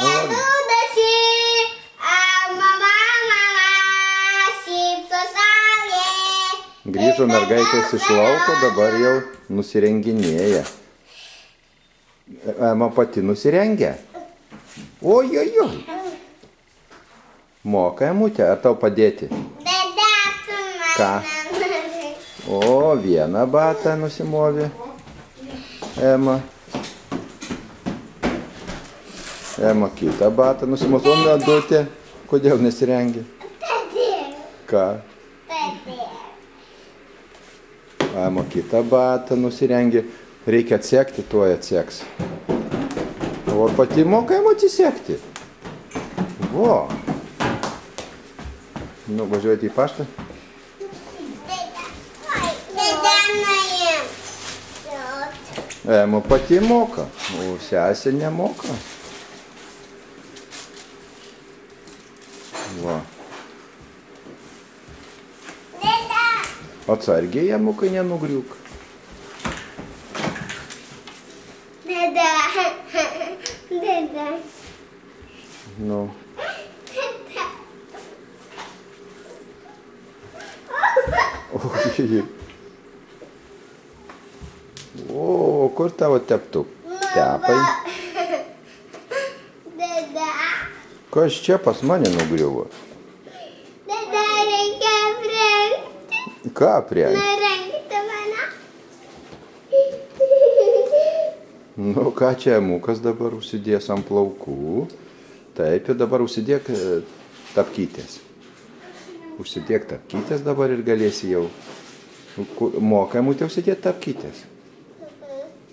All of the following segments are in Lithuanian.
Dūdasi, mama, šypso saulė. Grįžo mergaitės iš lauko, dabar jau nusirenginėja. Ema pati nusirengia. Ojojoj. Moka, Emutė, ar tau padėti? Ką? O, vieną batą nusimovė. Ema. Ema kitą batą nusimovė. O Medutė, kodėl nesirengia? Ką? Ema kitą batą nusirengia. Reikia atsekti, tuoj atseks. O pati moka Ema atsisekti. Vo. Nu, važiuojate į paštą? Ema pati moka, o sesė nemoka. Va. Atsargiai, Emukai, nenugriūk. Deda. Nu. O, kur tavo teptuk? Tepai. Deda. Kas čia pas mane nugriuvo? Deda, reikia aprengti. Ką aprengti? Nurengti mane. Nu, ką čia Emukas dabar užsidės ant plaukų. Taip, ir dabar užsidėk tapkytės. Užsidėk tapkytės dabar ir galėsi jau. Moka Emutė užsidėti tapkytės?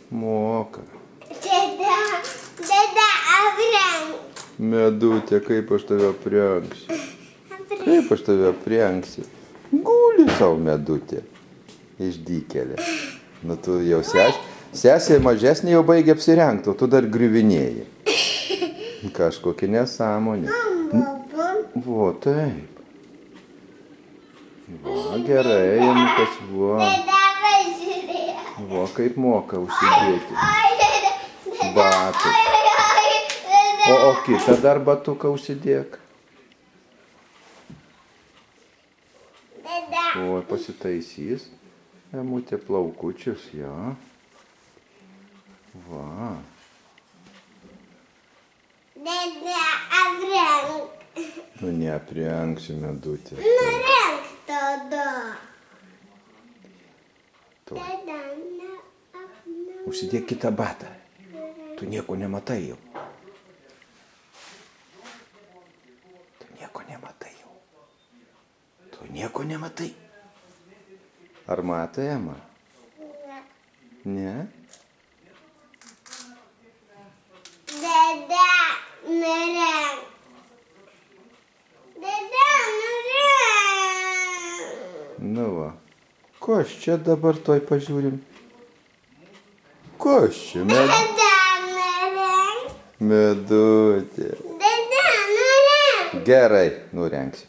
Moka. Deda, aprenk. Medutė, kaip aš tave aprengsiu? Kaip aš tave aprengsiu? Guli savo, Medutė. Išdykėlė. Nu, tu jau sesė mažesnė jau baigė apsirengti, o tu dar griuvinėji. Kažkokia nesąmonė. Vo, taip. Va, gerai, Emukas, va. Deda, pažiūrėk. Va, kaip moka užsidėti. Batus. O kitą dar batuką užsidėk. O, pasitaisys. Emutė plaukučius, jo. Va. Deda, aprenk. Nu, neaprengsiu, Medutė. Nurenk tada. Tu. Deda, neaprenk. Užsidėk kitą batą. Tu nieko nematai jau. Tu nieko nematai jau. Tu nieko nematai. Ar matai, Ema? Ne? Deda, nurenk. Deda, nurenk. Nu va. Kas čia dabar toj pažiūrim? Kas čia, Deda, nurenk. Medutė? Deda, nurenk. Gerai, nurengsim.